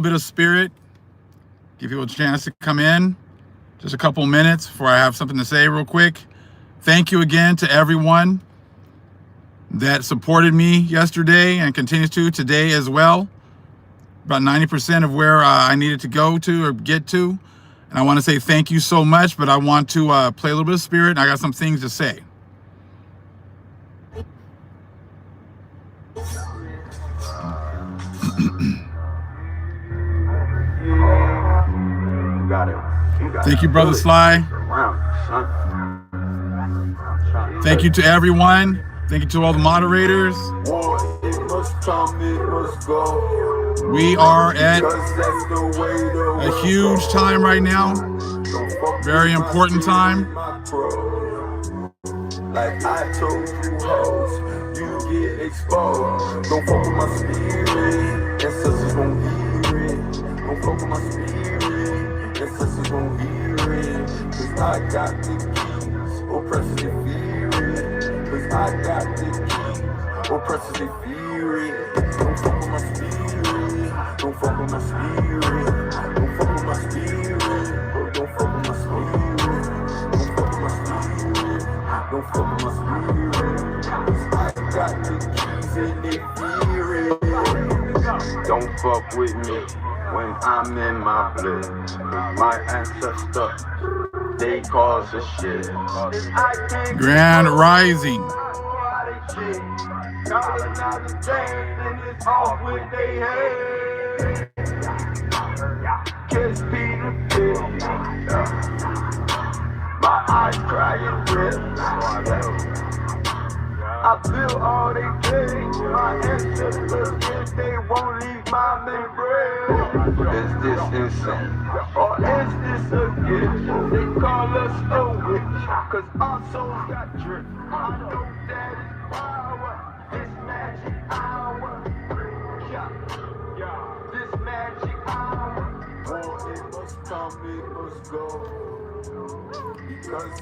bit of spirit, give people a chance to come in. Just a couple minutes before I have something to say real quick. Thank you again to everyone that supported me yesterday and continues to today as well. About 90% of where I needed to go to or get to. And I want to say thank you so much, but I want to play a little bit of spirit, and I got some things to say. Thank you, Brother Sly. Thank you to everyone. Thank you to all the moderators. We are at a huge time right now. Very important time. Like I told you hoes, you get exposed. Don't fuck with my spirit, ancestors won't hear it. Don't fuck with my spirit, ancestors won't hear it. Cause I got the keys, oppressors they fear it. Cause I got the keys, oppressors they fear it. Don't fuck with my spirit, don't fuck with my spirit. Don't fuck with my spirit, don't fuck with my spirit. Don't fuck with my spirit, don't fuck with my spirit. Cause I got the keys and they fear it. Don't fuck with me when I'm in my bliss. My ancestors, they cause the shit. Grand Rising. My eyes crying red. I feel all they take. My ancestors, they won't leave my memory. Is this insane? Or is this a gift? They call us a witch, cause our souls got dripped. I know that is power, this magic hour. Yeah, this magic hour. Oh, it must come, it must go.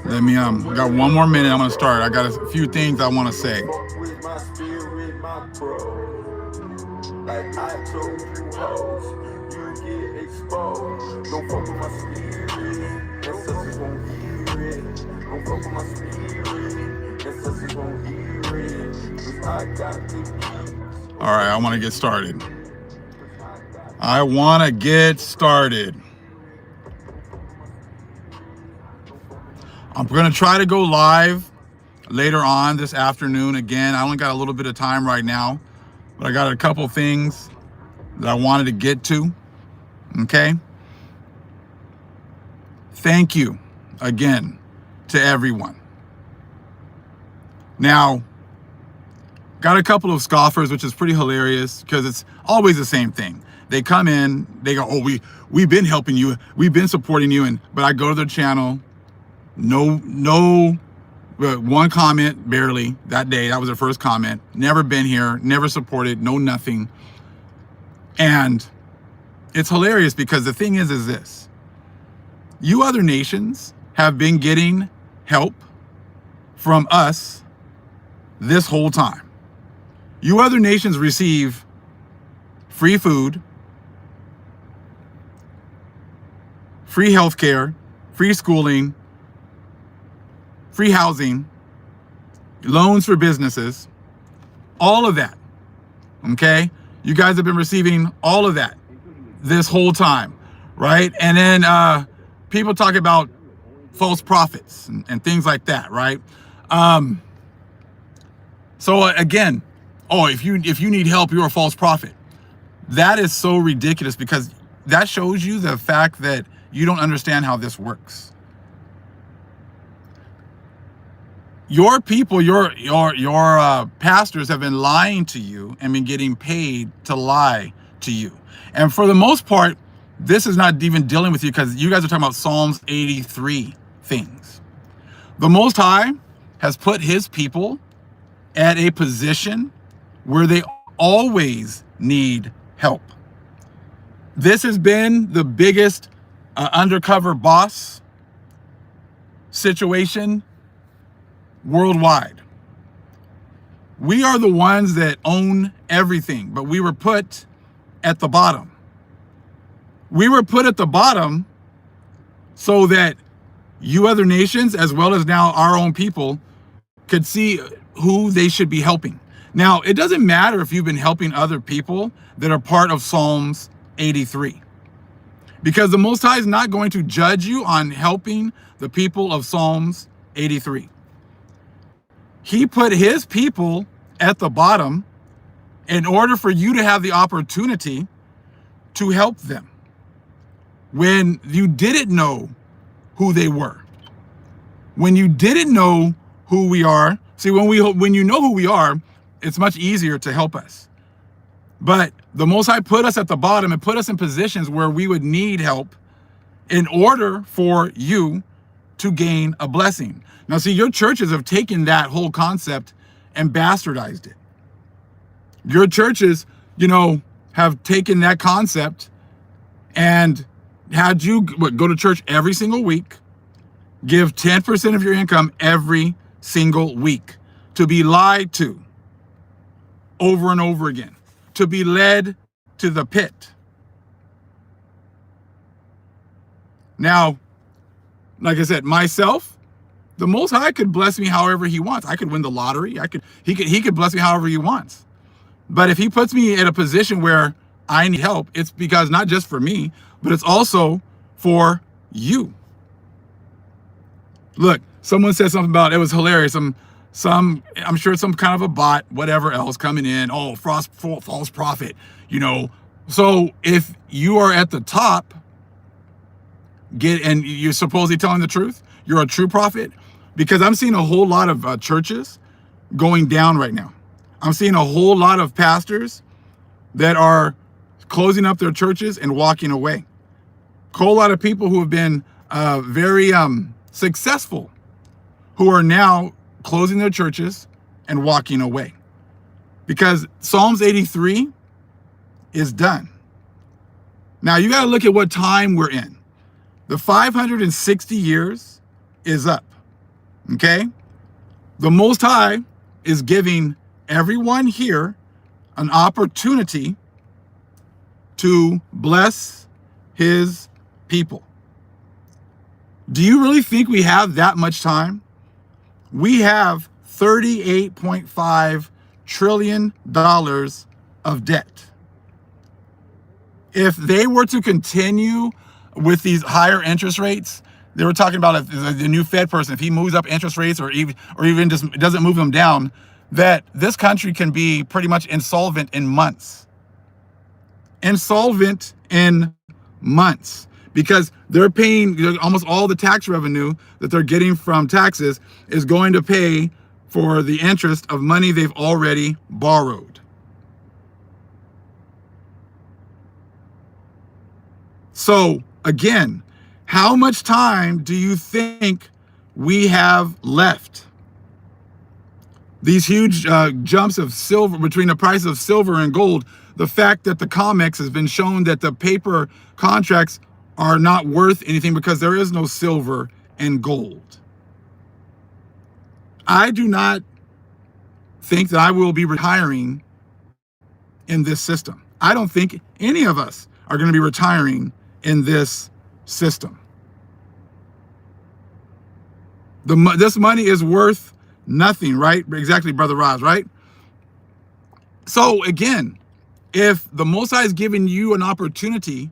Let me got one more minute. I'm gonna start. I got a few things I want to say. With my spirit, my pro. Like I told you hoes, you get exposed. Don't fuck with my spirit, ancestors won't hear it. Don't fuck with my spirit, ancestors won't hear it. Cause I got the keys. All right, I want to get started. I'm going to try to go live later on this afternoon. Again, I only got a little bit of time right now, but I got a couple things that I wanted to get to. Okay. Thank you again to everyone. Now, got a couple of scoffers, which is pretty hilarious because it's always the same thing. They come in, they go, "Oh, we've been helping you, we've been supporting you," but I go to their channel. No, one comment barely that day. That was their first comment. Never been here, never supported, no nothing. And it's hilarious because the thing is this. You other nations have been getting help from us this whole time. You other nations receive free food, free healthcare, free schooling, free housing, loans for businesses, all of that, okay? You guys have been receiving all of that this whole time, right? And then people talk about false prophets and things like that, right? So again, oh, if you need help, you're a false prophet. That is so ridiculous because that shows you the fact that you don't understand how this works. Your people, your pastors have been lying to you and been getting paid to lie to you. And for the most part, this is not even dealing with you because you guys are talking about Psalms 83 things. The Most High has put his people at a position where they always need help. This has been the biggest undercover boss situation worldwide. We are the ones that own everything, but we were put at the bottom. We were put at the bottom so that you other nations, as well as now our own people, could see who they should be helping. Now, it doesn't matter if you've been helping other people that are part of Psalms 83, because the Most High is not going to judge you on helping the people of Psalms 83. He put his people at the bottom in order for you to have the opportunity to help them when you didn't know who they were. When you didn't know who we are. See, when you know who we are, it's much easier to help us. But the Most High put us at the bottom and put us in positions where we would need help in order for you to gain a blessing. Now, see, your churches have taken that whole concept and bastardized it. Your churches, have taken that concept and had you go to church every single week, give 10% of your income every single week, to be lied to over and over again, to be led to the pit. Now, like I said, myself, the Most High could bless me however he wants. I could win the lottery. He could bless me however he wants. But if he puts me in a position where I need help, it's because not just for me, but it's also for you. Look, someone said something about, it was hilarious. I'm sure some kind of a bot, whatever else coming in. Oh, false prophet, So if you are at the top, and you're supposedly telling the truth, you're a true prophet. Because I'm seeing a whole lot of churches going down right now. I'm seeing a whole lot of pastors that are closing up their churches and walking away. A whole lot of people who have been very successful, who are now closing their churches and walking away. Because Psalms 83 is done. Now you got to look at what time we're in. The 560 years is up. Okay? The Most High is giving everyone here an opportunity to bless his people. Do you really think we have that much time? We have $38.5 trillion of debt. If they were to continue with these higher interest rates, they were talking about the new Fed person, if he moves up interest rates or even just doesn't move them down, that this country can be pretty much insolvent in months. Insolvent in months. Because they're paying, almost all the tax revenue that they're getting from taxes is going to pay for the interest of money they've already borrowed. So again, how much time do you think we have left? These huge jumps of silver between the price of silver and gold, the fact that the COMEX has been shown that the paper contracts are not worth anything because there is no silver and gold. I do not think that I will be retiring in this system. I don't think any of us are going to be retiring in this system. This money is worth nothing, right? Exactly, Brother Roz, right? So again, if the Most High is giving you an opportunity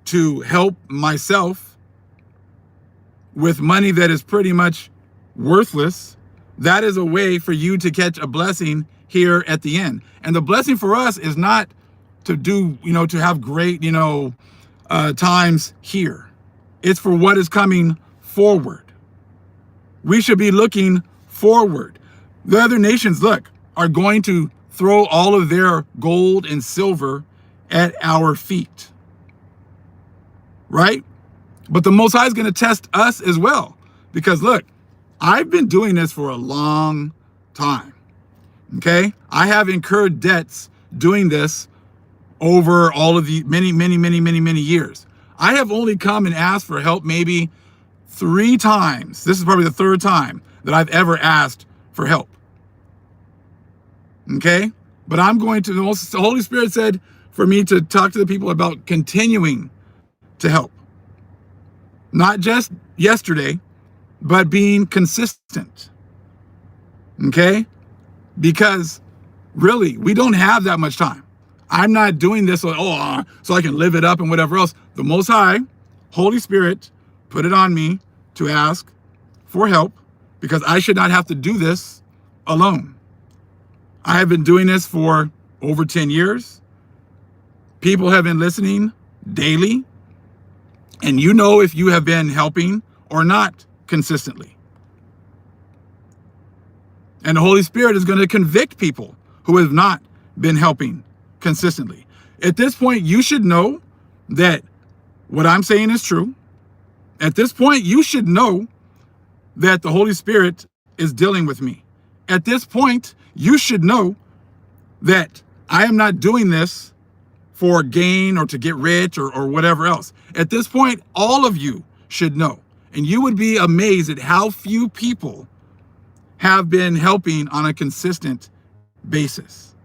to help myself with money that is pretty much worthless, that is a way for you to catch a blessing here at the end. And the blessing for us is not to do, to have great, times here. It's for what is coming forward. We should be looking forward. The other nations, are going to throw all of their gold and silver at our feet. Right? But the Most High is going to test us as well. Because I've been doing this for a long time. Okay? I have incurred debts doing this over all of the many years. I have only come and asked for help maybe 3 times. This is probably the 3rd time that I've ever asked for help. Okay? But I'm going to, the Holy Spirit said for me to talk to the people about continuing to help. Not just yesterday, but being consistent. Okay? Because really, we don't have that much time. I'm not doing this so I can live it up and whatever else. The Most High, Holy Spirit, put it on me to ask for help because I should not have to do this alone. I have been doing this for over 10 years. People have been listening daily. And you know if you have been helping or not consistently. And the Holy Spirit is going to convict people who have not been helping consistently. At this point, you should know that what I'm saying is true. At this point, you should know that the Holy Spirit is dealing with me. At this point, you should know that I am not doing this for gain or to get rich or whatever else. At this point, all of you should know. And you would be amazed at how few people have been helping on a consistent basis.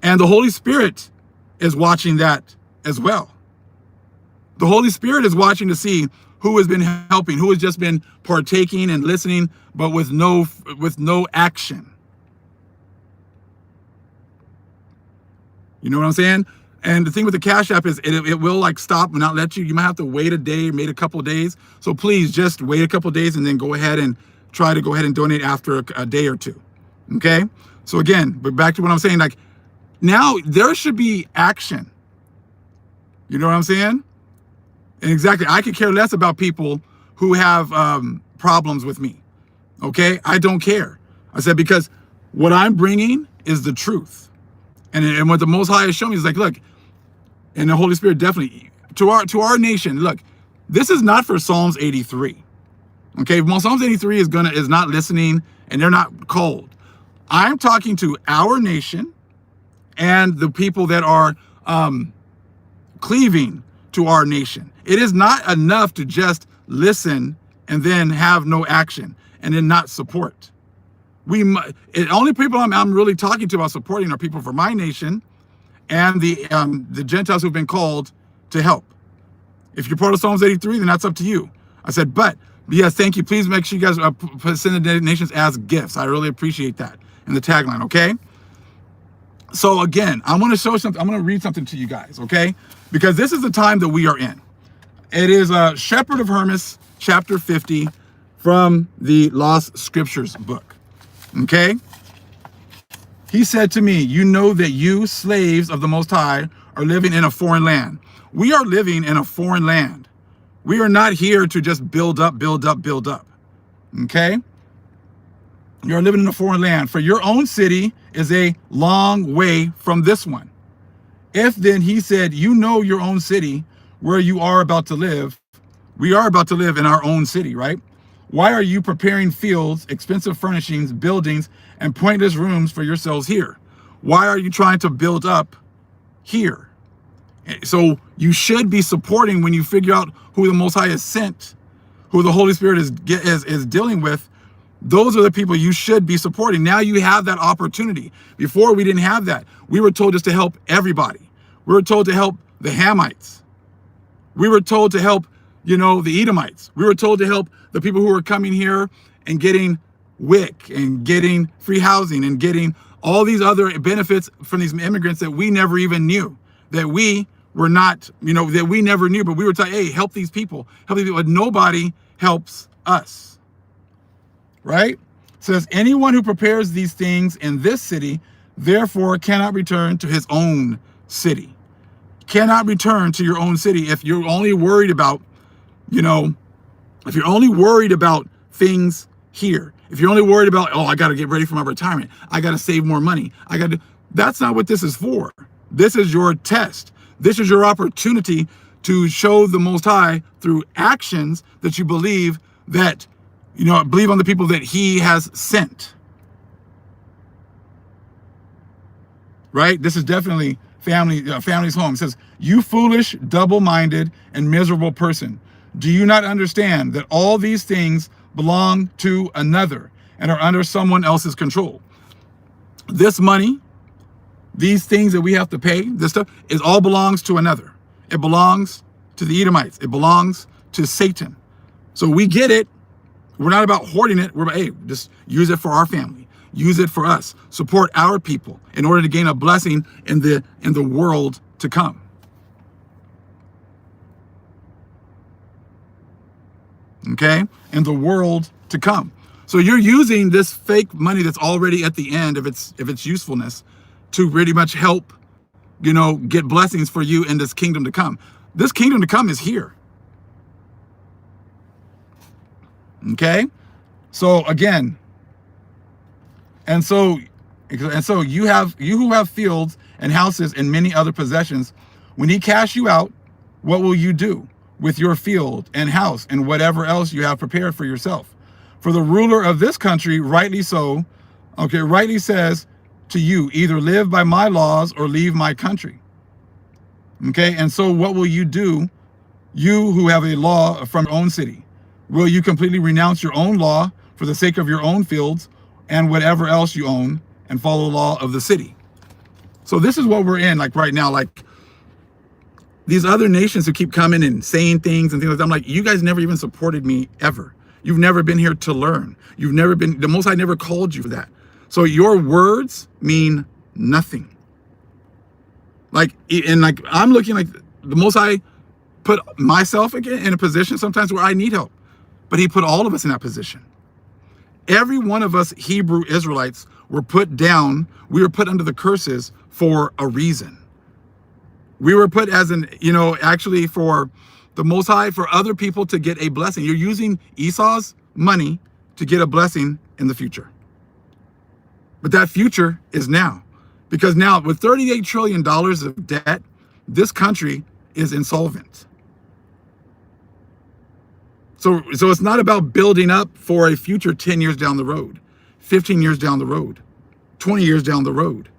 And the Holy Spirit is watching that as well. The Holy Spirit is watching to see who has been helping, who has just been partaking and listening, but with no action. You know what I'm saying? And the thing with the Cashapp is it will like stop and not let you. You might have to wait a day, maybe a couple of days. So please just wait a couple of days and then go ahead and try to go ahead and donate after a day or two. Okay? So again, but back to what I'm saying, like now there should be action. You know what I'm saying? And exactly, I could care less about people who have problems with me. Okay? I don't care. I said, because what I'm bringing is the truth. And what the Most High has shown me is like, look, and the Holy Spirit definitely, to our nation, look, this is not for Psalms 83. Okay, well, Psalms 83 is not listening and they're not called. I'm talking to our nation and the people that are cleaving to our nation. It is not enough to just listen and then have no action and then not support. The only people I'm really talking to about supporting are people for my nation and the Gentiles who've been called to help. If you're part of Psalms 83, then that's up to you. I said, but yes, thank you. Please make sure you guys send the donations as gifts. I really appreciate that. And the tagline, okay? So again, I want to show something. I'm going to read something to you guys, okay? Because this is the time that we are in. It is Shepherd of Hermas, chapter 50, from the Lost Scriptures book. Okay? He said to me, you know that you, slaves of the Most High, are living in a foreign land. We are living in a foreign land. We are not here to just build up, build up, build up. Okay? You're living in a foreign land. For your own city is a long way from this one. If then, he said, you know your own city where you are about to live. We are about to live in our own city, right? Why are you preparing fields, expensive furnishings, buildings, and pointless rooms for yourselves here? Why are you trying to build up here? So you should be supporting when you figure out who the Most High has sent, who the Holy Spirit is dealing with. Those are the people you should be supporting. Now you have that opportunity. Before, we didn't have that. We were told just to help everybody. We were told to help the Hamites. We were told to help, the Edomites. We were told to help the people who were coming here and getting WIC and getting free housing and getting all these other benefits from these immigrants that we never even knew, that we were not, that we never knew, but we were told, hey, help these people, but nobody helps us, right? It says, anyone who prepares these things in this city, therefore cannot return to his own city. Cannot return to your own city if you're only worried about, if you're only worried about things here, if you're only worried about, oh, I got to get ready for my retirement, I got to save more money, that's not what this is for. This is your test. This is your opportunity to show the Most High through actions that you believe that, believe on the people that he has sent. Right? This is definitely family's home. It says, you foolish, double-minded, and miserable person. Do you not understand that all these things belong to another and are under someone else's control? This money, these things that we have to pay, this stuff, all belongs to another. It belongs to the Edomites. It belongs to Satan. So we get it. We're not about hoarding it. We're about, hey, just use it for our family. Use it for us. Support our people in order to gain a blessing in the world to come. Okay? In the world to come. So you're using this fake money that's already at the end of its usefulness to pretty much help, get blessings for you in this kingdom to come. This kingdom to come is here. Okay? So again, and so you who have fields and houses and many other possessions, when he casts you out, what will you do with your field and house and whatever else you have prepared for yourself? For the ruler of this country, rightly says to you, either live by my laws or leave my country. Okay, and so what will you do, you who have a law from your own city? Will you completely renounce your own law for the sake of your own fields and whatever else you own and follow the law of the city? So this is what we're in, like right now, like these other nations who keep coming and saying things and things like that. I'm like, you guys never even supported me ever. You've never been here to learn. You've never been, the Most High never called you for that. So your words mean nothing. I'm looking like the Most High put myself again in a position sometimes where I need help, but he put all of us in that position. Every one of us Hebrew Israelites were put down. We were put under the curses for a reason. We were put as actually for the Most High, for other people to get a blessing. You're using Esau's money to get a blessing in the future. But that future is now. Because now with $38 trillion of debt, this country is insolvent. So it's not about building up for a future 10 years down the road, 15 years down the road, 20 years down the road.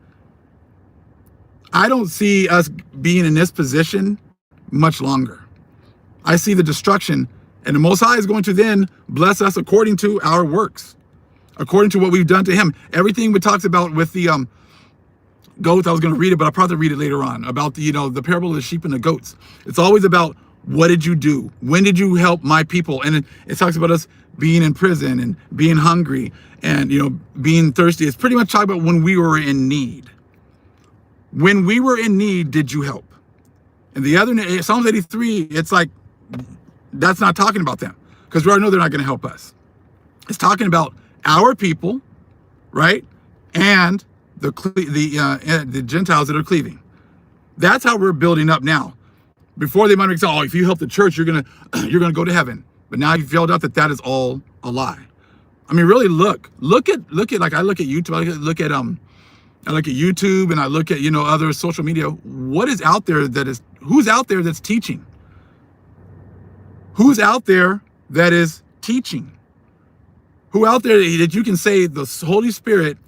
I don't see us being in this position much longer. I see the destruction, and the Most High is going to then bless us according to our works, according to what we've done to him. Everything we talked about with the goats, I was going to read it, but I'll probably read it later on, about the parable of the sheep and the goats. It's always about, what did you do? When did you help my people? And it talks about us being in prison and being hungry and, being thirsty. It's pretty much talking about when we were in need. When we were in need, did you help? And the other, Psalms 83, it's like, that's not talking about them, because we already know they're not going to help us. It's talking about our people, right? And the Gentiles that are cleaving. That's how we're building up now. Before they might say, oh, if you help the church, you're gonna go to heaven. But now you've found out that is all a lie. I mean, really look at like I look at YouTube, I look at YouTube, and I look at other social media. What is out there who's out there that's teaching? Who's out there that is teaching? Who out there that you can say the Holy Spirit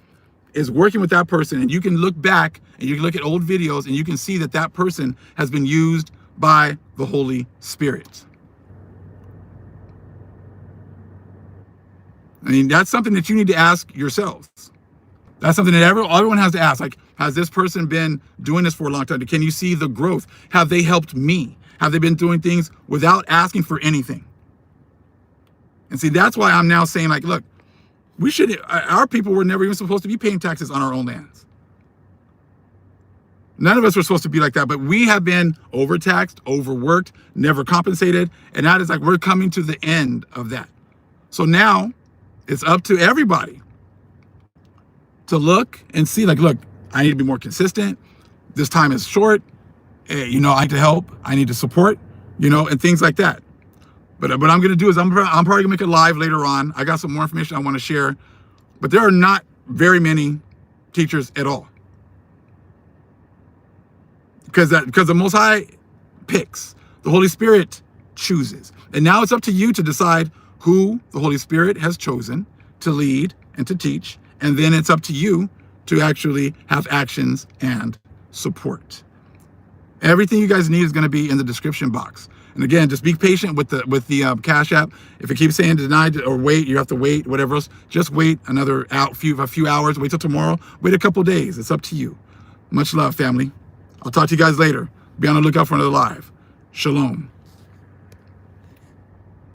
is working with that person, and you can look back and you can look at old videos and you can see that person has been used by the Holy Spirit? I mean, that's something that you need to ask yourselves. That's something that everyone has to ask. Like, has this person been doing this for a long time? Can you see the growth? Have they helped me? Have they been doing things without asking for anything? And see, that's why I'm now saying, like, look, our people were never even supposed to be paying taxes on our own lands. None of us were supposed to be like that, but we have been overtaxed, overworked, never compensated. And that is like, we're coming to the end of that. So now it's up to everybody to look and see, like, look, I need to be more consistent. This time is short. I need to help. I need to support, and things like that. But what I'm going to do is I'm probably going to make it live later on. I got some more information I want to share, but there are not very many teachers at all. Because the Most High picks, the Holy Spirit chooses. And now it's up to you to decide who the Holy Spirit has chosen to lead and to teach. And then it's up to you to actually have actions and support. Everything you guys need is going to be in the description box. And again, just be patient with the Cashapp. If it keeps saying denied or wait, you have to wait, whatever else. Just wait a few hours. Wait till tomorrow. Wait a couple days. It's up to you. Much love, family. I'll talk to you guys later. Be on the lookout for another live. Shalom.